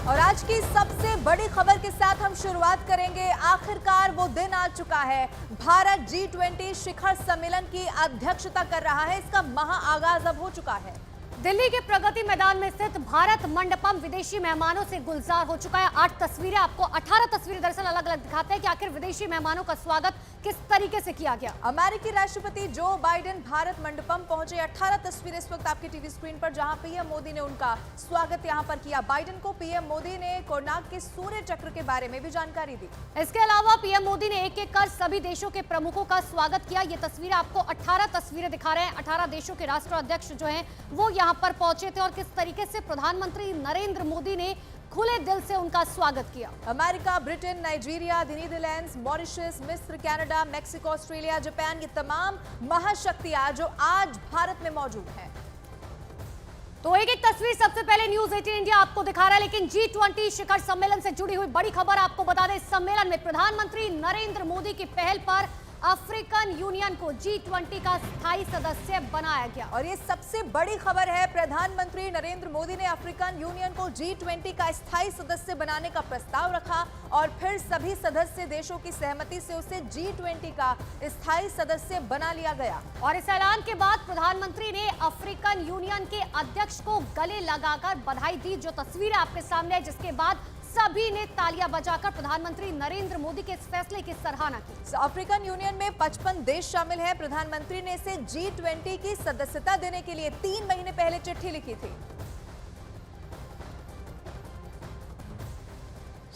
और आज की सबसे बड़ी खबर के साथ हम शुरुआत करेंगे। आखिरकार वो दिन आ चुका है। भारत G20 शिखर सम्मेलन की अध्यक्षता कर रहा है। इसका महा आगाज अब हो चुका है। दिल्ली के प्रगति मैदान में स्थित भारत मंडपम विदेशी मेहमानों से गुलजार हो चुका है। 8 तस्वीरें आपको 18 तस्वीरें दरअसल अलग अलग दिखाते हैं कि आखिर विदेशी मेहमानों का स्वागत किस तरीके से किया गया। अमेरिकी राष्ट्रपति जो बाइडेन भारत मंडपम पहुंचे। 18 तस्वीरें इस वक्त आपकी टीवी स्क्रीन पर, जहां पीएम मोदी ने उनका स्वागत यहां पर किया। बाइडेन को पीएम मोदी ने कोणार्क के सूर्य चक्र के बारे में भी जानकारी दी। इसके अलावा पीएम मोदी ने एक एक कर सभी देशों के प्रमुखों का स्वागत किया। ये तस्वीरें आपको 18 तस्वीरें दिखा रहे हैं। 18 देशों के राष्ट्राध्यक्ष जो हैं वो यहाँ पर पहुंचे थे और किस तरीके से प्रधानमंत्री नरेंद्र मोदी ने खुले दिल से उनका स्वागत किया। America, Britain, Nigeria, Netherlands, Mauritius, मिस्र, कनाडा, मेक्सिको, ऑस्ट्रेलिया, जापान, ये तमाम महाशक्तियां जो आज भारत में मौजूद हैं। तो एक एक तस्वीर सबसे पहले न्यूज 18 इंडिया आपको दिखा रहा है। लेकिन G20 शिखर सम्मेलन से जुड़ी हुई बड़ी खबर आपको बता दें। इस सम्मेलन में प्रधानमंत्री नरेंद्र मोदी की पहल पर अफ्रीकन यूनियन को G20 का स्थायी सदस्य बनाया गया। और ये सबसे बड़ी खबर है। प्रधानमंत्री नरेंद्र मोदी ने अफ्रीकन यूनियन को G20 का स्थायी सदस्य बनाने का प्रस्ताव रखा और फिर सभी सदस्य देशों की सहमति से उसे G20 का स्थायी सदस्य बना लिया गया। और इस ऐलान के बाद प्रधानमंत्री ने अफ्रीकन यूनियन के अध्यक्ष को गले लगाकर बधाई दी, जो तस्वीर आपके सामने है, जिसके बाद सभी ने तालियां बजाकर प्रधानमंत्री नरेंद्र मोदी के इस फैसले की सराहना की। अफ्रीकन यूनियन में 55 देश शामिल हैं। प्रधानमंत्री ने इसे G20 की सदस्यता देने के लिए 3 महीने पहले चिट्ठी लिखी थी।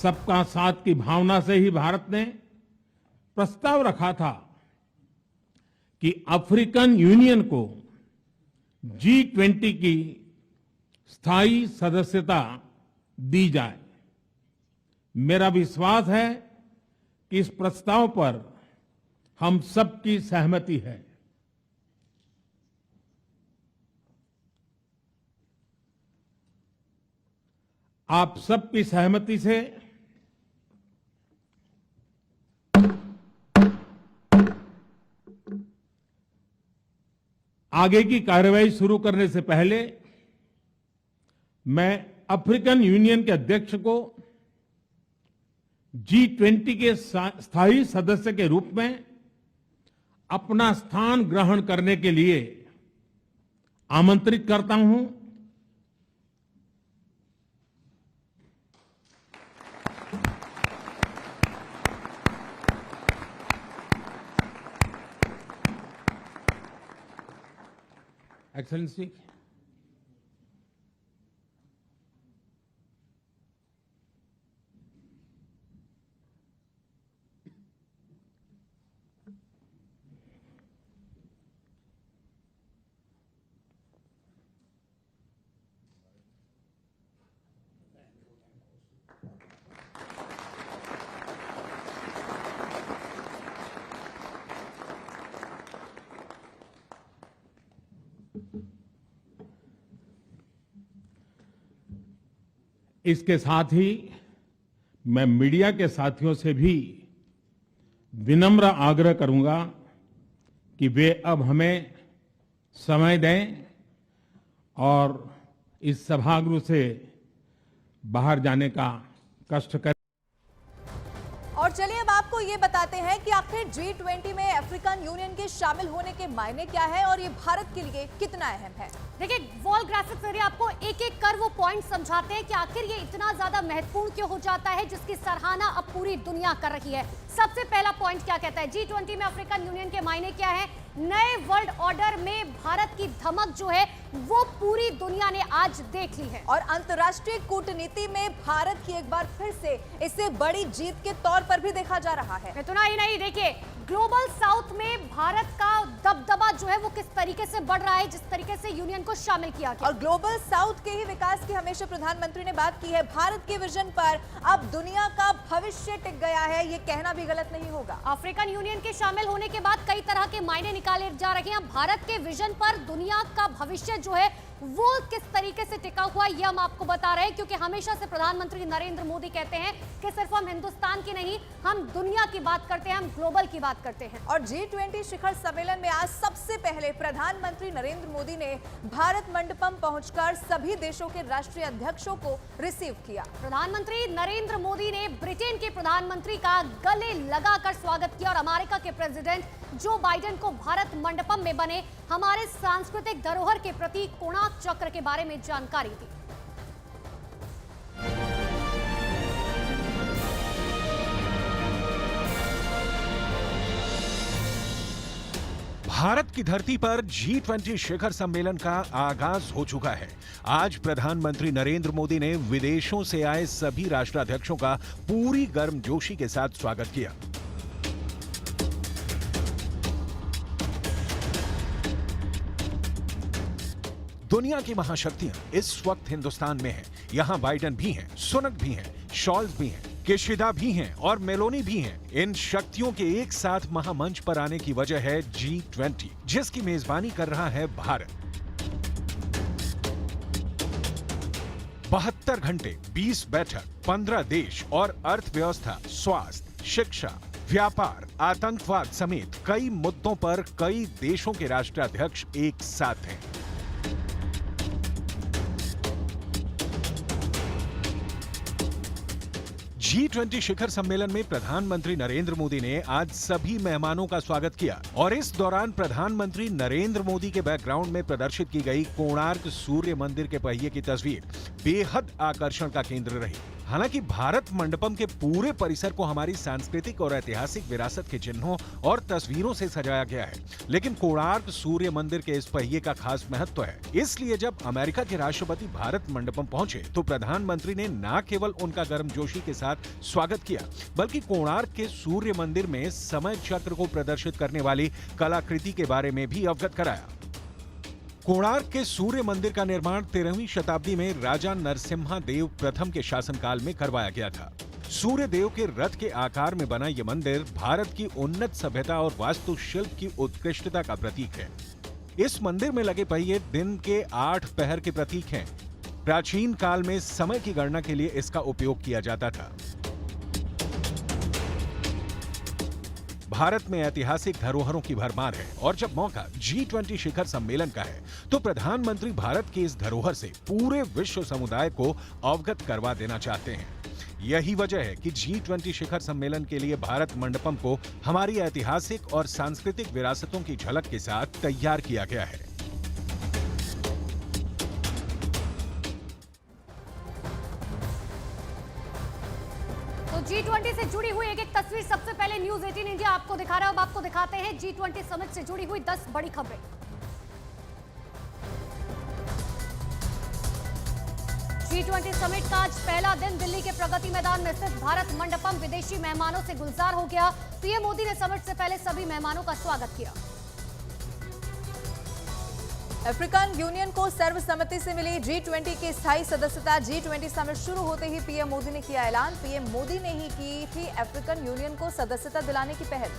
सबका साथ की भावना से ही भारत ने प्रस्ताव रखा था कि अफ्रीकन यूनियन को G20 की स्थायी सदस्यता दी जाए। मेरा विश्वास है कि इस प्रस्ताव पर हम सबकी सहमति है। आप सबकी सहमति से आगे की कार्रवाई शुरू करने से पहले मैं अफ्रीकन यूनियन के अध्यक्ष को G20 के स्थायी सदस्य के रूप में अपना स्थान ग्रहण करने के लिए आमंत्रित करता हूं। एक्सेलेंसी, इसके साथ ही मैं मीडिया के साथियों से भी विनम्र आग्रह करूंगा कि वे अब हमें समय दें और इस सभागृह से बाहर जाने का कष्ट करें। और चलिए अब आपको ये बताते हैं कि आखिर G20 में अफ्रीकन यूनियन के शामिल होने के मायने क्या है और ये भारत के लिए कितना अहम है। देखिए, वॉल ग्राफिक्स जरिए आपको एक एक कर वो पॉइंट समझाते हैं कि आखिर ये इतना ज्यादा महत्वपूर्ण क्यों हो जाता है, जिसकी सराहना अब पूरी दुनिया कर रही है। सबसे पहला पॉइंट क्या कहता है, G20 में अफ्रीकन यूनियन के मायने क्या है। नए वर्ल्ड ऑर्डर में भारत की धमक जो है वो पूरी दुनिया ने आज देख ली है और अंतर्राष्ट्रीय कूटनीति में भारत की एक बार फिर से इसे बड़ी जीत के तौर पर भी देखा जा रहा है। इतना ही नहीं, देखिए ग्लोबल साउथ में भारत का दबदबा जो है वो किस तरीके से बढ़ रहा है, जिस तरीके से यूनियन को शामिल किया गया। और ग्लोबल साउथ के ही विकास की हमेशा प्रधानमंत्री ने बात की है। भारत के विजन पर अब दुनिया का भविष्य टिक गया है, ये कहना भी गलत नहीं होगा। अफ्रीकन यूनियन के शामिल होने के बाद कई तरह के मायने निकाले जा रहे हैं। भारत के विजन पर दुनिया का भविष्य जो है वो किस तरीके से टिका हुआ है ये हम आपको बता रहे हैं, क्योंकि हमेशा से प्रधानमंत्री नरेंद्र मोदी कहते हैं कि सिर्फ हम हिंदुस्तान की नहीं, हम दुनिया की बात करते हैं, हम ग्लोबल की बात करते हैं। और G20 शिखर सम्मेलन में आज सबसे पहले प्रधानमंत्री नरेंद्र मोदी ने भारत मंडपम पहुंचकर सभी देशों के राष्ट्रीय अध्यक्षों को रिसीव किया। प्रधानमंत्री नरेंद्र मोदी ने ब्रिटेन के प्रधानमंत्री का गले लगाकर स्वागत किया और अमेरिका के प्रेसिडेंट जो बाइडेन को भारत मंडपम में बने हमारे सांस्कृतिक धरोहर के प्रतीक कोणार्क चक्र के बारे में जानकारी दी। भारत की धरती पर G20 शिखर सम्मेलन का आगाज हो चुका है। आज प्रधानमंत्री नरेंद्र मोदी ने विदेशों से आए सभी राष्ट्राध्यक्षों का पूरी गर्मजोशी के साथ स्वागत किया। दुनिया की महाशक्तियां इस वक्त हिंदुस्तान में हैं। यहां बाइडेन भी हैं, सुनक भी हैं, शॉल्ज भी हैं, किशिदा भी हैं और मेलोनी भी हैं। इन शक्तियों के एक साथ महामंच पर आने की वजह है G20, जिसकी मेजबानी कर रहा है भारत। 72 घंटे, 20 बैठक, 15 देश और अर्थव्यवस्था, स्वास्थ्य, शिक्षा, व्यापार, आतंकवाद समेत कई मुद्दों पर कई देशों के राष्ट्राध्यक्ष एक साथ हैं। G20 शिखर सम्मेलन में प्रधानमंत्री नरेंद्र मोदी ने आज सभी मेहमानों का स्वागत किया और इस दौरान प्रधानमंत्री नरेंद्र मोदी के बैकग्राउंड में प्रदर्शित की गई कोणार्क सूर्य मंदिर के पहिए की तस्वीर बेहद आकर्षण का केंद्र रही। हालांकि भारत मंडपम के पूरे परिसर को हमारी सांस्कृतिक और ऐतिहासिक विरासत के चिन्हों और तस्वीरों से सजाया गया है, लेकिन कोणार्क सूर्य मंदिर के इस पहिए का खास महत्व है। इसलिए जब अमेरिका के राष्ट्रपति भारत मंडपम पहुंचे तो प्रधानमंत्री ने न केवल उनका गर्मजोशी के साथ स्वागत किया, बल्कि कोणार्क के सूर्य मंदिर में समय चक्र को प्रदर्शित करने वाली कलाकृति के बारे में भी अवगत कराया। कोणार्क के सूर्य मंदिर का निर्माण 13वीं शताब्दी में राजा नरसिम्हा देव प्रथम के शासनकाल में करवाया गया था। सूर्य देव के रथ के आकार में बना यह मंदिर भारत की उन्नत सभ्यता और वास्तुशिल्प की उत्कृष्टता का प्रतीक है। इस मंदिर में लगे पहिए दिन के 8 पहर के प्रतीक हैं। प्राचीन काल में समय की गणना के लिए इसका उपयोग किया जाता था। भारत में ऐतिहासिक धरोहरों की भरमार है और जब मौका G20 शिखर सम्मेलन का है तो प्रधानमंत्री भारत की इस धरोहर से पूरे विश्व समुदाय को अवगत करवा देना चाहते हैं। यही वजह है कि G20 शिखर सम्मेलन के लिए भारत मंडपम को हमारी ऐतिहासिक और सांस्कृतिक विरासतों की झलक के साथ तैयार किया गया है। G20 से जुड़ी हुई एक तस्वीर सबसे पहले न्यूज 18 इंडिया आपको दिखा रहा है। अब आपको दिखाते हैं G20 समिट से जुड़ी हुई 10 बड़ी खबरें। G20 समिट का आज पहला दिन दिल्ली के प्रगति मैदान में स्थित भारत मंडपम विदेशी मेहमानों से गुलजार हो गया। पीएम मोदी ने समिट से पहले सभी मेहमानों का स्वागत किया। अफ्रीकन यूनियन को सर्वसम्मति से मिली G20 की स्थायी सदस्यता। G20 समिट शुरू होते ही पीएम मोदी ने किया ऐलान। पीएम मोदी ने ही की थी अफ्रीकन यूनियन को सदस्यता दिलाने की पहल।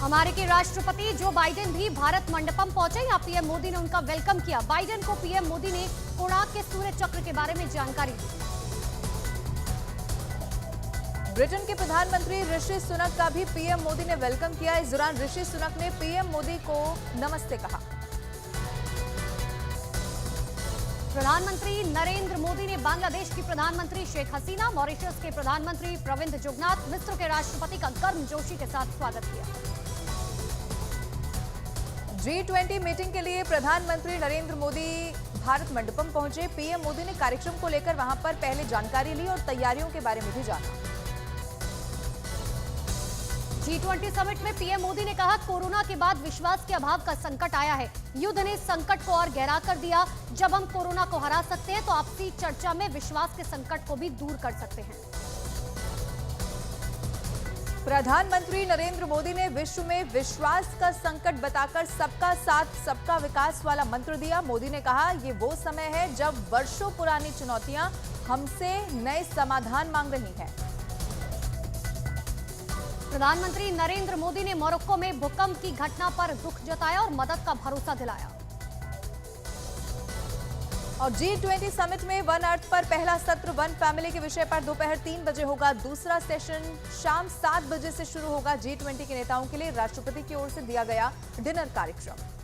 अमेरिकी राष्ट्रपति जो बाइडेन भी भारत मंडपम पहुंचे। यहाँ पीएम मोदी ने उनका वेलकम किया। बाइडेन को पीएम मोदी ने कोणार्क के सूर्य चक्र के बारे में जानकारी दी। ब्रिटेन के प्रधानमंत्री ऋषि सुनक का भी पीएम मोदी ने वेलकम किया। इस दौरान ऋषि सुनक ने पीएम मोदी को नमस्ते कहा। प्रधानमंत्री नरेंद्र मोदी ने बांग्लादेश की प्रधानमंत्री शेख हसीना, मॉरिशस के प्रधानमंत्री प्रविंद जुगनाथ, मिस्र के राष्ट्रपति का गर्मजोशी के साथ स्वागत किया। G20 मीटिंग के लिए प्रधानमंत्री नरेंद्र मोदी भारत मंडपम पहुंचे। पीएम मोदी ने कार्यक्रम को लेकर वहां पर पहले जानकारी ली और तैयारियों के बारे में भी जाना। G20 समिट में पीएम मोदी ने कहा, कोरोना के बाद विश्वास के अभाव का संकट आया है। युद्ध ने इस संकट को और गहरा कर दिया। जब हम कोरोना को हरा सकते हैं तो आपसी चर्चा में विश्वास के संकट को भी दूर कर सकते हैं। प्रधानमंत्री नरेंद्र मोदी ने विश्व में विश्वास का संकट बताकर सबका साथ सबका विकास वाला मंत्र दिया। मोदी ने कहा, ये वो समय है जब वर्षों पुरानी चुनौतियां हमसे नए समाधान मांग रही हैं। प्रधानमंत्री नरेंद्र मोदी ने मोरक्को में भूकंप की घटना पर दुख जताया और मदद का भरोसा दिलाया। और G20 समिट में वन अर्थ पर पहला सत्र वन फैमिली के विषय पर दोपहर 3 बजे होगा। दूसरा सेशन शाम 7 बजे से शुरू होगा। G20 के नेताओं के लिए राष्ट्रपति की ओर से दिया गया डिनर कार्यक्रम।